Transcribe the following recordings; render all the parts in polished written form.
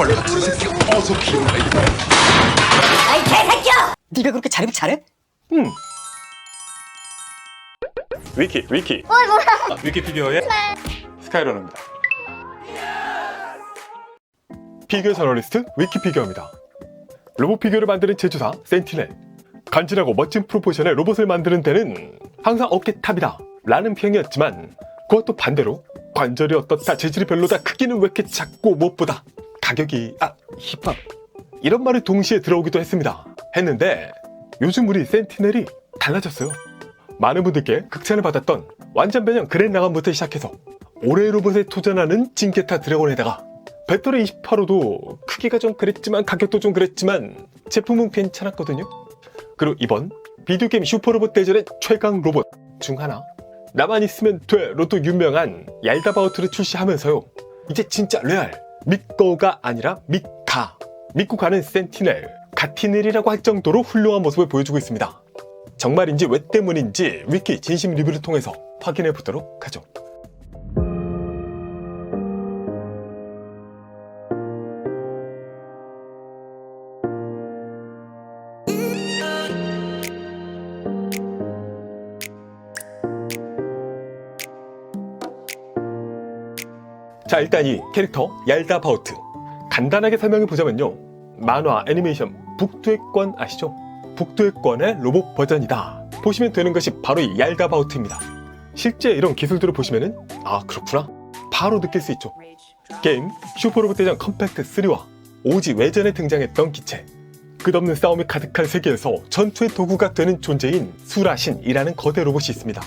벌레 같은 새끼 어서 키우라. 아이 개새끼야! 네가 그렇게 자립 잘해? 위키 어이 뭐야? 위키피디어의 스카이러너입니다. 피규어 저널리스트 위키피규어입니다. 로봇 피규어를 만드는 제조사 센티넬. 간지나고 멋진 프로포션의 로봇을 만드는 데는 항상 어깨 탑이다 라는 평이었지만, 그것도 반대로 관절이 어떻다, 재질이 별로다, 크기는 왜 이렇게 작고 무엇보다 가격이 힙합 이런 말이 동시에 들어오기도 했는데 요즘 우리 센티넬이 달라졌어요. 많은 분들께 극찬을 받았던 완전 변형 그랜라간부터 시작해서 올해 로봇에 도전하는 징게타 드래곤에다가 배터리 28호도 크기가 좀 그랬지만 가격도 좀 그랬지만 제품은 괜찮았거든요. 그리고 이번 비디오 게임 슈퍼로봇 대전의 최강 로봇 중 하나, 나만 있으면 돼로 또 유명한 얄다바오트를 출시하면서요, 이제 진짜 레알 믿고가 아니라 믿고 가는 센티넬, 가티넬이라고 할 정도로 훌륭한 모습을 보여주고 있습니다. 정말인지 왜 때문인지 위키 진심 리뷰를 통해서 확인해 보도록 하죠. 자, 일단 이 캐릭터 얄다바오트 간단하게 설명해 보자면요, 만화 애니메이션 북두의 권 아시죠? 북두의 권의 로봇 버전이다 보시면 되는 것이 바로 이 얄다바오트입니다. 실제 이런 기술들을 보시면은 그렇구나 바로 느낄 수 있죠. 게임 슈퍼로봇 대전 컴팩트 3와 오지 외전에 등장했던 기체, 끝없는 싸움이 가득한 세계에서 전투의 도구가 되는 존재인 수라신이라는 거대 로봇이 있습니다.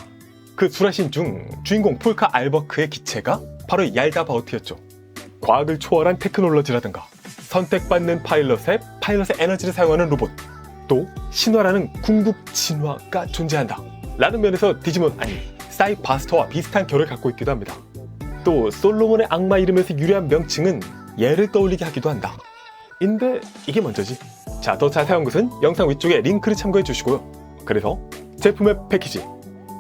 그 수라신 중 주인공 폴카 알버크의 기체가 바로 이 얄다바오트였죠. 과학을 초월한 테크놀로지라든가 선택받는 파일럿의 에너지를 사용하는 로봇, 또 신화라는 궁극 진화가 존재한다 라는 면에서 디지몬 아니 사이바스터와 비슷한 결을 갖고 있기도 합니다. 또 솔로몬의 악마 이름에서 유래한 명칭은 얘를 떠올리게 하기도 한다. 인데 이게 먼저지. 자, 더 자세한 것은 영상 위쪽에 링크를 참고해 주시고요. 그래서 제품의 패키지,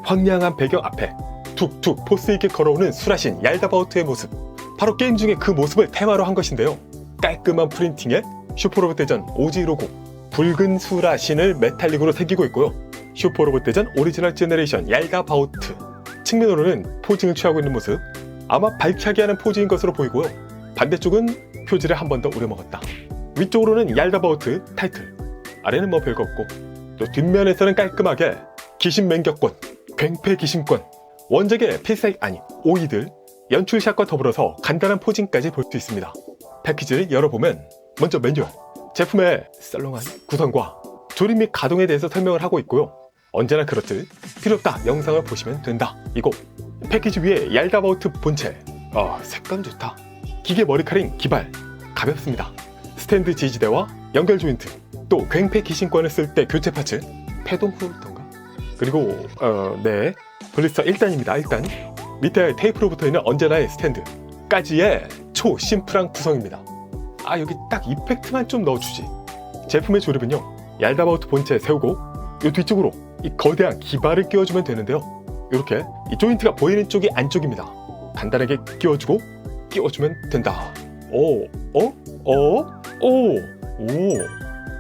황량한 배경 앞에 툭툭 포스 있게 걸어오는 수라신 얄다바오트의 모습, 바로 게임 중에 그 모습을 테마로 한 것인데요. 깔끔한 프린팅에 슈퍼로봇 대전 오지 로고, 붉은 수라신을 메탈릭으로 새기고 있고요. 슈퍼로봇 대전 오리지널 제너레이션 얄다바오트, 측면으로는 포징을 취하고 있는 모습, 아마 발차기 하는 포즈인 것으로 보이고요. 반대쪽은 표지를 한 번 더 우려먹었다. 위쪽으로는 얄다바오트 타이틀, 아래는 뭐 별거 없고, 또 뒷면에서는 깔끔하게 귀신맹격권, 괭패귀신권, 원작의 필살 아니 오이들 연출샷과 더불어서 간단한 포징까지 볼 수 있습니다. 패키지를 열어보면 먼저 매뉴얼, 제품의 썰렁한 구성과 조립 및 가동에 대해서 설명을 하고 있고요. 언제나 그렇듯 필요없다 영상을 보시면 된다 이거. 패키지 위에 얄다바오트 본체, 색감 좋다. 기계 머리카락 기발, 가볍습니다. 스탠드 지지대와 연결 조인트, 또 괭패 귀신권을 쓸 때 교체 파츠, 패동 후던가, 그리고 블리스터 1단입니다. 1단 밑에 테이프로 붙어있는 언제나의 스탠드까지의 초 심플한 구성입니다. 여기 딱 이펙트만 좀 넣어주지. 제품의 조립은요, 얄다바오트 본체에 세우고 이 뒤쪽으로 이 거대한 기발을 끼워주면 되는데요, 이렇게 이 조인트가 보이는 쪽이 안쪽입니다. 간단하게 끼워주면 된다.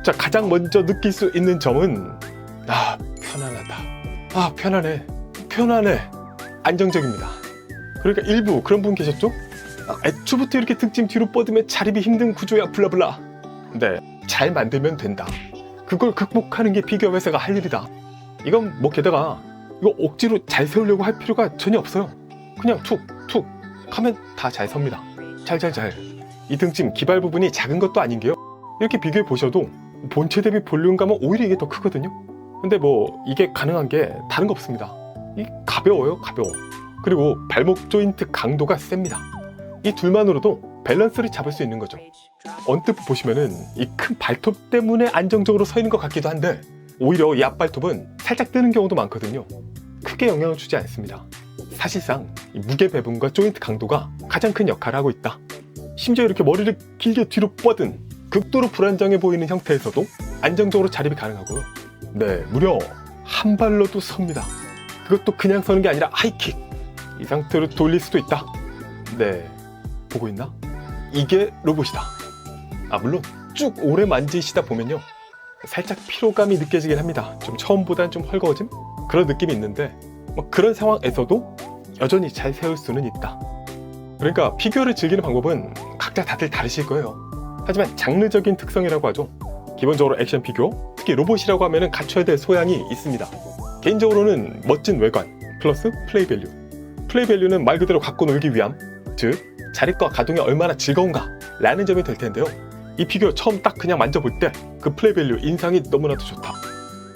자, 가장 먼저 느낄 수 있는 점은 편안하다. 편안해. 안정적입니다. 그러니까 일부 그런 분 계셨죠? 애초부터 이렇게 등짐 뒤로 뻗으면 자립이 힘든 구조야 블라블라. 근데 잘 만들면 된다. 그걸 극복하는 게 피규어 회사가 할 일이다. 이건 뭐 게다가 이거 억지로 잘 세우려고 할 필요가 전혀 없어요. 그냥 툭툭 하면 다 잘 섭니다. 잘. 이 등짐 기발 부분이 작은 것도 아닌 게요, 이렇게 비교해 보셔도 본체 대비 볼륨감은 오히려 이게 더 크거든요. 근데 뭐 이게 가능한 게 다른 거 없습니다. 가벼워요. 그리고 발목 조인트 강도가 셉니다. 이 둘만으로도 밸런스를 잡을 수 있는 거죠. 언뜻 보시면은 이 큰 발톱 때문에 안정적으로 서 있는 것 같기도 한데, 오히려 이 앞발톱은 살짝 뜨는 경우도 많거든요. 크게 영향을 주지 않습니다. 사실상 이 무게 배분과 조인트 강도가 가장 큰 역할을 하고 있다. 심지어 이렇게 머리를 길게 뒤로 뻗은 극도로 불안정해 보이는 형태에서도 안정적으로 자립이 가능하고요. 무려 한 발로도 섭니다. 그것도 그냥 서는 게 아니라 하이킥, 이 상태로 돌릴 수도 있다. 보고 있나? 이게 로봇이다. 물론 쭉 오래 만지시다 보면요, 살짝 피로감이 느껴지긴 합니다. 좀 처음보다는 좀 헐거워짐? 그런 느낌이 있는데 그런 상황에서도 여전히 잘 세울 수는 있다. 그러니까 피규어를 즐기는 방법은 각자 다들 다르실 거예요. 하지만 장르적인 특성이라고 하죠. 기본적으로 액션 피규어, 특히 로봇이라고 하면 갖춰야 될 소양이 있습니다. 개인적으로는 멋진 외관 플러스 플레이 밸류. 플레이 밸류는 말 그대로 갖고 놀기 위함, 즉 자립과 가동이 얼마나 즐거운가 라는 점이 될 텐데요. 이 피규어 처음 딱 그냥 만져볼 때 그 플레이 밸류 인상이 너무나도 좋다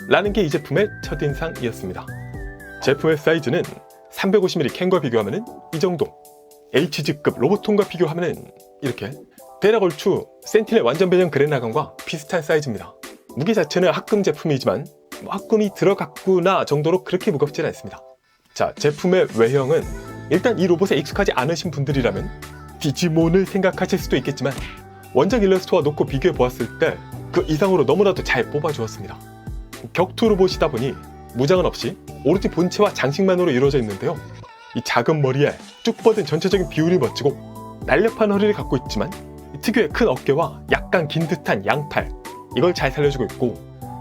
라는 게 이 제품의 첫인상이었습니다. 제품의 사이즈는 350mm 캔과 비교하면 이 정도, HG급 로보톤과 비교하면 이렇게, 대략 얼추 센티넬 완전 배경 그랜라간과 비슷한 사이즈입니다. 무게 자체는 합금 제품이지만 합금이 들어갔구나 정도로 그렇게 무겁지는 않습니다. 자, 제품의 외형은 일단 이 로봇에 익숙하지 않으신 분들이라면 디지몬을 생각하실 수도 있겠지만 원작 일러스트와 놓고 비교해 보았을 때 그 이상으로 너무나도 잘 뽑아주었습니다. 격투 로봇이다 보니 무장은 없이 오로지 본체와 장식만으로 이루어져 있는데요. 이 작은 머리에 쭉 뻗은 전체적인 비율이 멋지고 날렵한 허리를 갖고 있지만 특유의 큰 어깨와 약간 긴 듯한 양팔, 이걸 잘 살려주고 있고,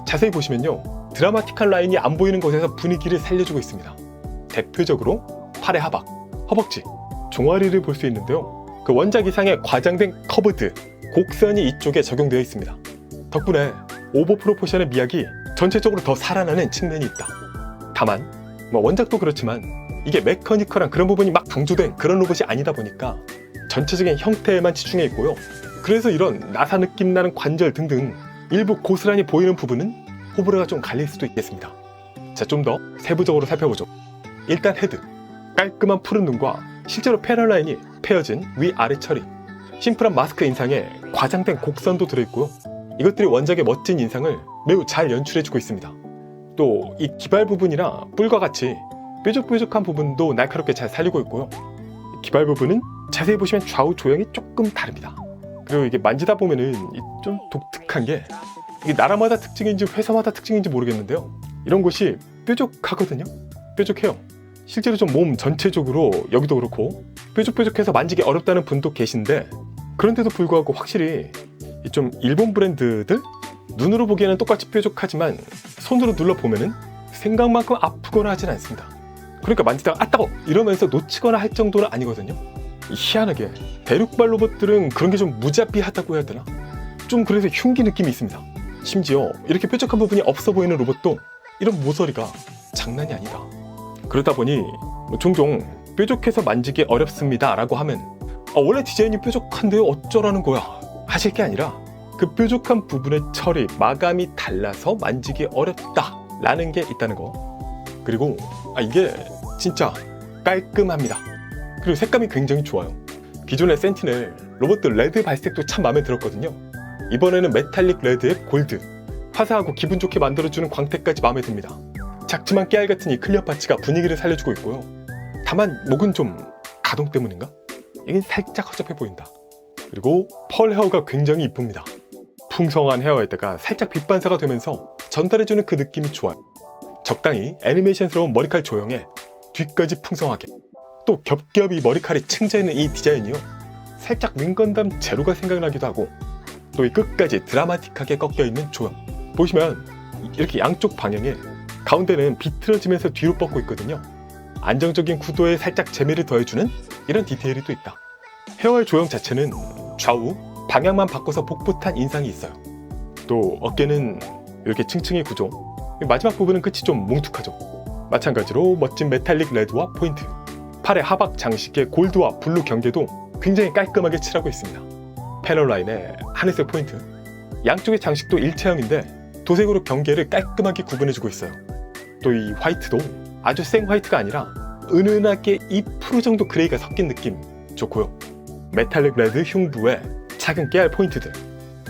자세히 보시면요, 드라마틱한 라인이 안 보이는 곳에서 분위기를 살려주고 있습니다. 대표적으로 팔의 하박, 허벅지, 종아리를 볼 수 있는데요. 그 원작 이상의 과장된 커브드, 곡선이 이쪽에 적용되어 있습니다. 덕분에 오버 프로포션의 미학이 전체적으로 더 살아나는 측면이 있다. 다만 원작도 그렇지만 이게 메커니컬한 그런 부분이 막 강조된 그런 로봇이 아니다 보니까 전체적인 형태에만 치중해 있고요. 그래서 이런 나사 느낌 나는 관절 등등 일부 고스란히 보이는 부분은 호불호가 좀 갈릴 수도 있겠습니다. 자, 좀 더 세부적으로 살펴보죠. 일단 헤드, 깔끔한 푸른 눈과 실제로 패널 라인이 펴어진 위아래 처리, 심플한 마스크 인상에 과장된 곡선도 들어있고요. 이것들이 원작의 멋진 인상을 매우 잘 연출해주고 있습니다. 또 이 기발 부분이나 뿔과 같이 뾰족뾰족한 부분도 날카롭게 잘 살리고 있고요. 기발 부분은 자세히 보시면 좌우 조형이 조금 다릅니다. 그리고 이게 만지다 보면은 좀 독특한 게, 이게 나라마다 특징인지 회사마다 특징인지 모르겠는데요, 이런 곳이 뾰족하거든요. 뾰족해요. 실제로 좀 몸 전체적으로 여기도 그렇고 뾰족뾰족해서 만지기 어렵다는 분도 계신데, 그런데도 불구하고 확실히 좀 일본 브랜드들 눈으로 보기에는 똑같이 뾰족하지만 손으로 눌러보면은 생각만큼 아프거나 하진 않습니다. 그러니까 만지다가 아 따가워 이러면서 놓치거나 할 정도는 아니거든요. 희한하게 대륙발 로봇들은 그런 게 좀 무자비하다고 해야 되나? 좀 그래서 흉기 느낌이 있습니다. 심지어 이렇게 뾰족한 부분이 없어 보이는 로봇도 이런 모서리가 장난이 아니다. 그러다 보니 종종 뾰족해서 만지기 어렵습니다 라고 하면 원래 디자인이 뾰족한데요 어쩌라는 거야 하실 게 아니라, 그 뾰족한 부분의 처리, 마감이 달라서 만지기 어렵다 라는 게 있다는 거. 그리고 이게 진짜 깔끔합니다. 그리고 색감이 굉장히 좋아요. 기존의 센티넬 로봇들 레드 발색도 참 마음에 들었거든요. 이번에는 메탈릭 레드에 골드, 화사하고 기분 좋게 만들어주는 광택까지 마음에 듭니다. 작지만 깨알같은 이 클리어 파츠가 분위기를 살려주고 있고요. 다만 목은 좀 가동 때문인가? 이게 살짝 허접해 보인다. 그리고 펄 헤어가 굉장히 이쁩니다. 풍성한 헤어에다가 살짝 빛 반사가 되면서 전달해주는 그 느낌이 좋아요. 적당히 애니메이션스러운 머리칼 조형에 뒤까지 풍성하게, 또 겹겹이 머리칼이 층져있는 이 디자인이요, 살짝 윙건담 제로가 생각나기도 하고, 또 이 끝까지 드라마틱하게 꺾여있는 조형 보시면 이렇게 양쪽 방향에 가운데는 비틀어지면서 뒤로 뻗고 있거든요. 안정적인 구도에 살짝 재미를 더해주는 이런 디테일이 또 있다. 헤어의 조형 자체는 좌우 방향만 바꿔서 복붙한 인상이 있어요. 또 어깨는 이렇게 층층이 구조, 마지막 부분은 끝이 좀 뭉툭하죠. 마찬가지로 멋진 메탈릭 레드와 포인트, 팔의 하박 장식의 골드와 블루 경계도 굉장히 깔끔하게 칠하고 있습니다. 패널 라인에 하늘색 포인트, 양쪽의 장식도 일체형인데 도색으로 경계를 깔끔하게 구분해주고 있어요. 또 이 화이트도 아주 생 화이트가 아니라 은은하게 2% 정도 그레이가 섞인 느낌 좋고요. 메탈릭 레드 흉부에 작은 깨알 포인트들,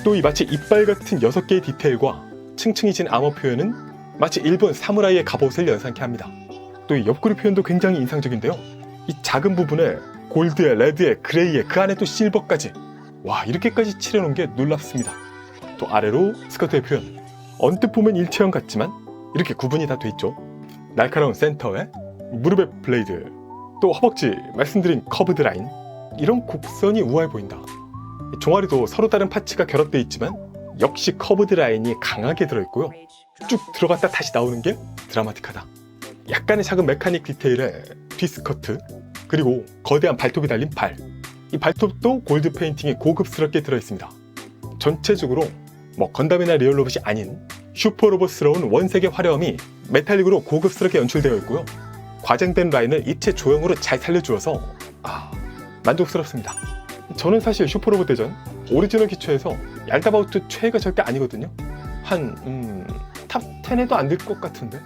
또 이 마치 이빨 같은 6개의 디테일과 층층이 진 암호 표현은 마치 일본 사무라이의 갑옷을 연상케 합니다. 또 이 옆구리 표현도 굉장히 인상적인데요. 이 작은 부분에 골드에 레드에 그레이에 그 안에 또 실버까지, 와, 이렇게까지 칠해놓은 게 놀랍습니다. 또 아래로 스커트의 표현, 언뜻 보면 일체형 같지만 이렇게 구분이 다 돼 있죠. 날카로운 센터에 무릎의 블레이드, 또 허벅지 말씀드린 커브드 라인, 이런 곡선이 우아해 보인다. 종아리도 서로 다른 파츠가 결합되어 있지만 역시 커브드 라인이 강하게 들어있고요. 쭉 들어갔다 다시 나오는 게 드라마틱하다. 약간의 작은 메카닉 디테일에 뒤스커트, 그리고 거대한 발톱이 달린 발. 이 발톱도 골드 페인팅이 고급스럽게 들어있습니다. 전체적으로 뭐 건담이나 리얼 로봇이 아닌 슈퍼로봇스러운 원색의 화려함이 메탈릭으로 고급스럽게 연출되어 있고요. 과장된 라인을 입체 조형으로 잘 살려주어서 만족스럽습니다. 저는 사실 슈퍼로봇 대전 오리지널 기초에서 얄다바우트 최애가 절대 아니거든요. 한 탑 10에도 안 될 것 같은데.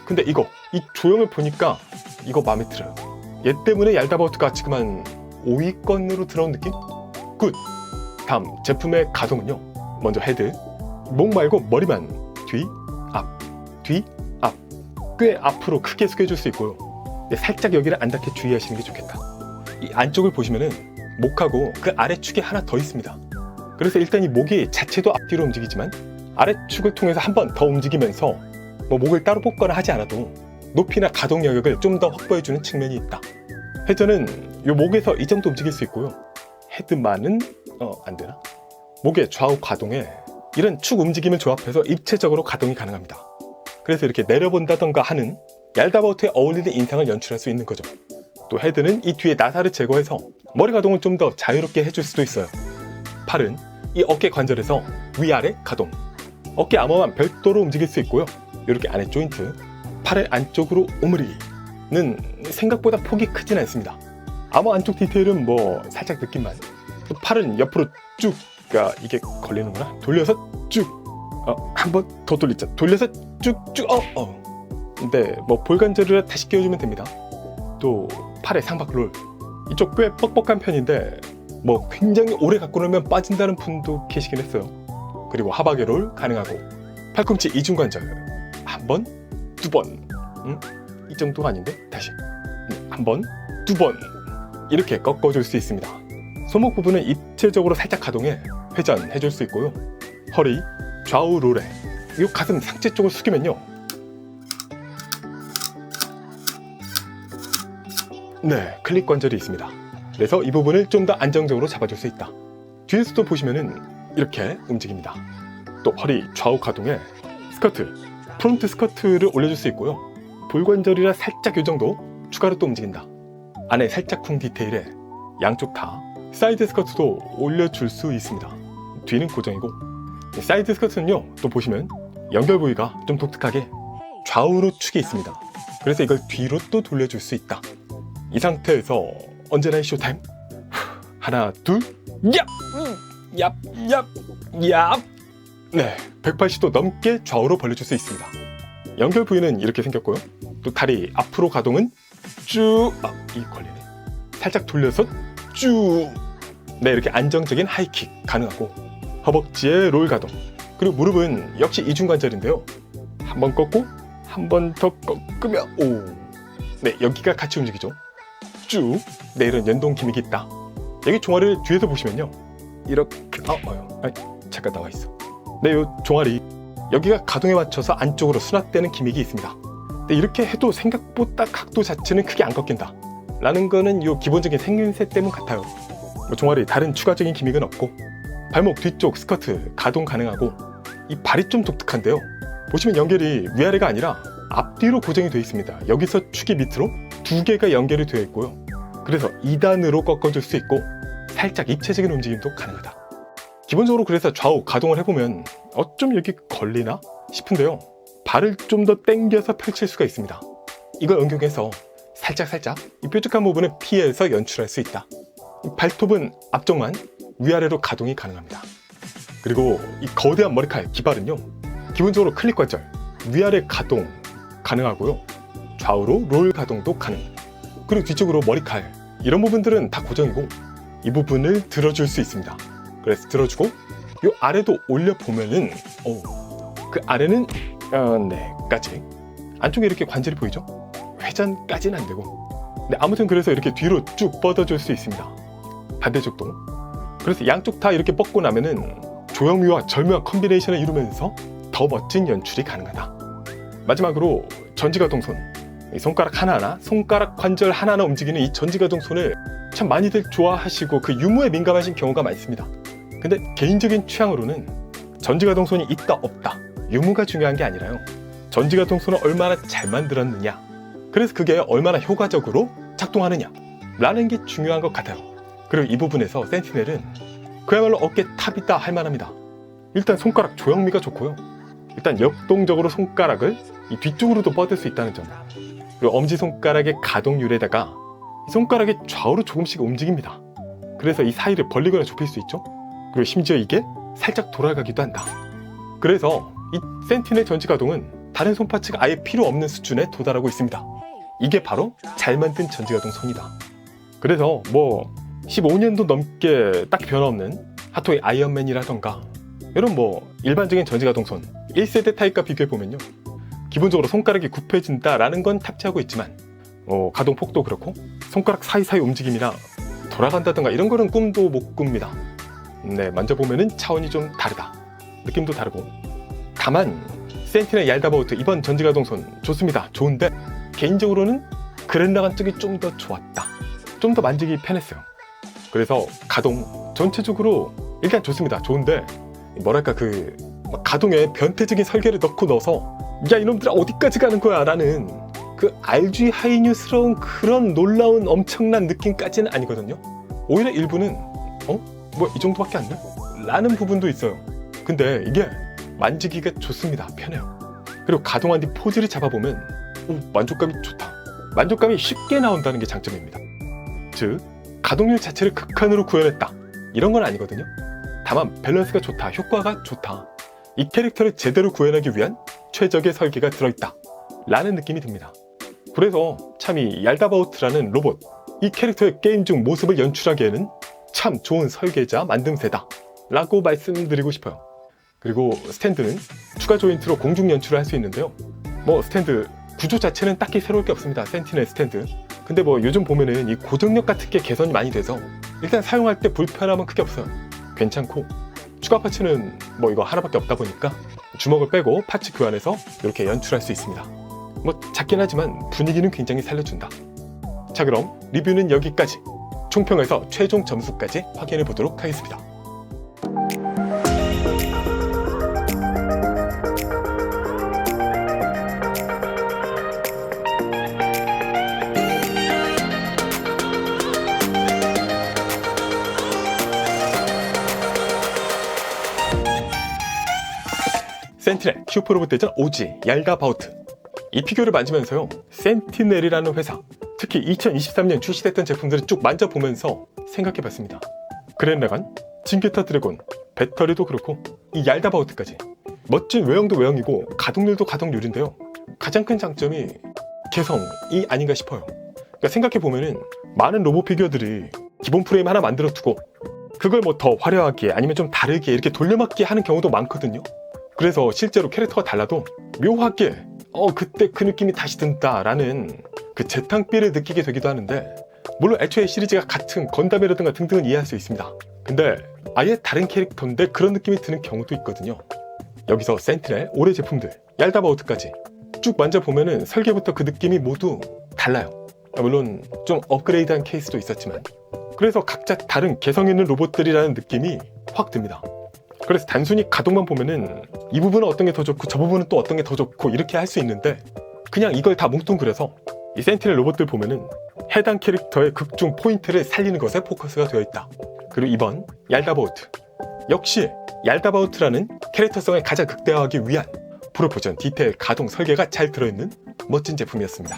근데 이 조형을 보니까 이거 마음에 들어요. 얘 때문에 얄다바우트가 지금 한 5위권으로 들어온 느낌? 굿! 다음 제품의 가동은요. 먼저 헤드, 목 말고 머리만 뒤, 앞, 뒤, 앞. 꽤 앞으로 크게 숙여줄 수 있고요. 살짝 여기를 안 닿게 주의하시는 게 좋겠다. 이 안쪽을 보시면은 목하고 그 아래축이 하나 더 있습니다. 그래서 일단 이 목이 자체도 앞뒤로 움직이지만 아래축을 통해서 한 번 더 움직이면서 뭐 목을 따로 뽑거나 하지 않아도 높이나 가동 영역을 좀 더 확보해주는 측면이 있다. 회전은 이 목에서 이 정도 움직일 수 있고요. 헤드만은 안 되나? 목의 좌우 가동에 이런 축 움직임을 조합해서 입체적으로 가동이 가능합니다. 그래서 이렇게 내려본다던가 하는 얄다바우트에 어울리는 인상을 연출할 수 있는 거죠. 또 헤드는 이 뒤에 나사를 제거해서 머리 가동을 좀 더 자유롭게 해줄 수도 있어요. 팔은 이 어깨 관절에서 위아래 가동, 어깨 암호만 별도로 움직일 수 있고요. 이렇게 안에 조인트, 팔의 안쪽으로 오므리는 생각보다 폭이 크진 않습니다. 암호 안쪽 디테일은 뭐 살짝 느낌만. 팔은 옆으로 쭉, 이게 걸리는구나. 돌려서 쭉, 한 번 더 돌리자. 돌려서 쭉쭉, 근데 뭐 볼관절을 다시 끼워주면 됩니다. 또 팔의 상박 롤, 이쪽 꽤 뻑뻑한 편인데 뭐 굉장히 오래 갖고 놀면 빠진다는 분도 계시긴 했어요. 그리고 하박의 롤 가능하고, 팔꿈치 이중관절 한 번, 두 번, 이 정도가 아닌데 다시 한 번, 두 번 이렇게 꺾어줄 수 있습니다. 손목 부분은 입체적으로 살짝 가동해 회전해줄 수 있고요. 허리, 좌우 롤에 이 가슴 상체 쪽을 숙이면요, 네, 클릭 관절이 있습니다. 그래서 이 부분을 좀 더 안정적으로 잡아줄 수 있다. 뒤에서도 보시면은 이렇게 움직입니다. 또 허리 좌우 가동에 스커트, 프론트 스커트를 올려줄 수 있고요. 볼관절이라 살짝 이 정도 추가로 또 움직인다. 안에 살짝 쿵 디테일에 양쪽 다 사이드 스커트도 올려줄 수 있습니다. 뒤는 고정이고, 사이드 스커트는요, 또 보시면 연결 부위가 좀 독특하게 좌우로 축이 있습니다. 그래서 이걸 뒤로 또 돌려줄 수 있다. 이 상태에서 언제나 쇼타임. 하나, 둘, 얍! 얍, 얍, 얍! 네, 180도 넘게 좌우로 벌려줄 수 있습니다. 연결 부위는 이렇게 생겼고요. 또 다리 앞으로 가동은 쭉, 이 걸리네. 살짝 돌려서 쭉. 네, 이렇게 안정적인 하이킥 가능하고, 허벅지의 롤 가동. 그리고 무릎은 역시 이중관절인데요. 한 번 꺾고, 한 번 더 꺾으면, 네, 여기가 같이 움직이죠. 쭉. 네, 이런 연동 기믹이 있다. 여기 종아리를 뒤에서 보시면요, 이렇게, 잠깐 나와 있어. 네, 이 종아리 여기가 가동에 맞춰서 안쪽으로 수납되는 기믹이 있습니다. 근데 이렇게 해도 생각보다 각도 자체는 크게 안 꺾인다 라는 거는 이 기본적인 생김새 때문 같아요. 종아리 다른 추가적인 기믹은 없고, 발목 뒤쪽 스커트 가동 가능하고, 이 발이 좀 독특한데요. 보시면 연결이 위아래가 아니라 앞뒤로 고정이 되어 있습니다. 여기서 축이 밑으로 두 개가 연결이 되어 있고요. 그래서 2단으로 꺾어줄 수 있고, 살짝 입체적인 움직임도 가능하다. 기본적으로 그래서 좌우 가동을 해보면 어쩜 여기 걸리나 싶은데요. 발을 좀 더 당겨서 펼칠 수가 있습니다. 이걸 응용해서 살짝 이 뾰족한 부분을 피해서 연출할 수 있다. 이 발톱은 앞쪽만 위아래로 가동이 가능합니다. 그리고 이 거대한 머리칼 기발은요, 기본적으로 클릭 관절 위아래 가동 가능하고요. 좌우로 롤 가동도 가능. 그리고 뒤쪽으로 머리칼, 이런 부분들은 다 고정이고, 이 부분을 들어줄 수 있습니다. 그래서 들어주고, 이 아래도 올려보면은 그 아래는 까지 안쪽에 이렇게 관절이 보이죠? 회전까지는 안 되고, 네, 아무튼 그래서 이렇게 뒤로 쭉 뻗어줄 수 있습니다. 반대쪽도. 그래서 양쪽 다 이렇게 뻗고 나면은 조형미와 절묘한 컨비네이션을 이루면서 더 멋진 연출이 가능하다. 마지막으로 전지가동 손, 이 손가락 하나하나, 손가락 관절 하나하나 움직이는 이 전지가동 손을 참 많이들 좋아하시고 그 유무에 민감하신 경우가 많습니다. 근데 개인적인 취향으로는 전지가동손이 있다 없다 유무가 중요한 게 아니라요, 전지가동손을 얼마나 잘 만들었느냐, 그래서 그게 얼마나 효과적으로 작동하느냐 라는 게 중요한 것 같아요. 그리고 이 부분에서 센티넬은 그야말로 어깨 탑이다 할 만합니다. 일단 손가락 조형미가 좋고요, 일단 역동적으로 손가락을 이 뒤쪽으로도 뻗을 수 있다는 점, 그리고 엄지손가락의 가동률에다가 이 손가락이 좌우로 조금씩 움직입니다. 그래서 이 사이를 벌리거나 좁힐 수 있죠. 그리고 심지어 이게 살짝 돌아가기도 한다. 그래서 이 센티넬 전지가동은 다른 손파츠가 아예 필요 없는 수준에 도달하고 있습니다. 이게 바로 잘 만든 전지가동 손이다. 그래서 뭐 15년도 넘게 딱 변화 없는 핫토이 아이언맨이라던가 이런 뭐 일반적인 전지가동 손 1세대 타입과 비교해보면요, 기본적으로 손가락이 굽혀진다라는 건 탑재하고 있지만 가동 폭도 그렇고 손가락 사이사이 움직임이나 돌아간다던가 이런 거는 꿈도 못 꿉니다. 네, 만져보면은 차원이 좀 다르다, 느낌도 다르고. 다만 센티넬 얄다바우트 이번 전지가동손 좋습니다. 좋은데 개인적으로는 그랜라간 쪽이 좀 더 좋았다, 좀 더 만지기 편했어요. 그래서 가동 전체적으로 일단 좋습니다. 좋은데 뭐랄까 그 가동에 변태적인 설계를 넣어서 야 이놈들아 어디까지 가는 거야 라는 그 RG 하이뉴스러운 그런 놀라운 엄청난 느낌까지는 아니거든요. 오히려 일부는 뭐 이 정도밖에 안 돼? 라는 부분도 있어요. 근데 이게 만지기가 좋습니다. 편해요. 그리고 가동한 뒤 포즈를 잡아보면 만족감이 좋다, 만족감이 쉽게 나온다는 게 장점입니다. 즉 가동률 자체를 극한으로 구현했다 이런 건 아니거든요. 다만 밸런스가 좋다, 효과가 좋다, 이 캐릭터를 제대로 구현하기 위한 최적의 설계가 들어있다 라는 느낌이 듭니다. 그래서 참 이 얄다바우트라는 로봇, 이 캐릭터의 게임 중 모습을 연출하기에는 참 좋은 설계자 만듦새다 라고 말씀드리고 싶어요. 그리고 스탠드는 추가 조인트로 공중 연출을 할 수 있는데요, 뭐 스탠드 구조 자체는 딱히 새로울 게 없습니다. 센티넬 스탠드. 근데 뭐 요즘 보면은 이 고정력 같은 게 개선이 많이 돼서 일단 사용할 때 불편함은 크게 없어요. 괜찮고, 추가 파츠는 뭐 이거 하나밖에 없다 보니까 주먹을 빼고 파츠 교환해서 이렇게 연출할 수 있습니다. 뭐 작긴 하지만 분위기는 굉장히 살려준다. 자, 그럼 리뷰는 여기까지. 총평에서 최종 점수까지 확인해 보도록 하겠습니다. 센티넬 슈퍼로봇 대전 오지 얄다바우트. 이 피규어를 만지면서요, 센티넬이라는 회사, 특히 2023년 출시됐던 제품들을 쭉 만져보면서 생각해봤습니다. 그랜라간, 징게타 드래곤, 배터리도 그렇고 이 얄다바우트까지 멋진 외형도 외형이고 가동률도 가동률인데요, 가장 큰 장점이 개성이 아닌가 싶어요. 그러니까 생각해보면은 많은 로봇 피규어들이 기본 프레임 하나 만들어 두고 그걸 뭐 더 화려하게 아니면 좀 다르게 이렇게 돌려막기 하는 경우도 많거든요. 그래서 실제로 캐릭터가 달라도 묘하게 그때 그 느낌이 다시 든다라는 그 재탕비를 느끼게 되기도 하는데, 물론 애초에 시리즈가 같은 건담이라든가 등등은 이해할 수 있습니다. 근데 아예 다른 캐릭터인데 그런 느낌이 드는 경우도 있거든요. 여기서 센티넬 올해 제품들 얄다바우트까지 쭉 만져보면은 설계부터 그 느낌이 모두 달라요. 물론 좀 업그레이드한 케이스도 있었지만, 그래서 각자 다른 개성 있는 로봇들이라는 느낌이 확 듭니다. 그래서 단순히 가동만 보면은 이 부분은 어떤 게 더 좋고 저 부분은 또 어떤 게 더 좋고 이렇게 할 수 있는데, 그냥 이걸 다 뭉뚱그려서 이 센티넬 로봇들 보면은 해당 캐릭터의 극중 포인트를 살리는 것에 포커스가 되어 있다. 그리고 이번 얄다바우트 역시 얄다바우트라는 캐릭터성을 가장 극대화하기 위한 프로포션, 디테일, 가동, 설계가 잘 들어있는 멋진 제품이었습니다.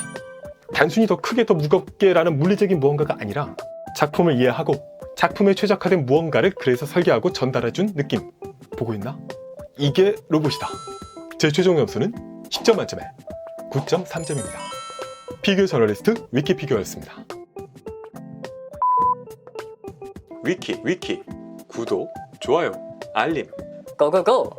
단순히 더 크게 더 무겁게 라는 물리적인 무언가가 아니라 작품을 이해하고 작품에 최적화된 무언가를 그래서 설계하고 전달해준 느낌. 보고 있나? 이게 로봇이다. 제 최종 점수는 10점 만점에 9.3점입니다. 피규어 저널리스트 위키피규어였습니다. 위키 구독, 좋아요, 알림 고고고!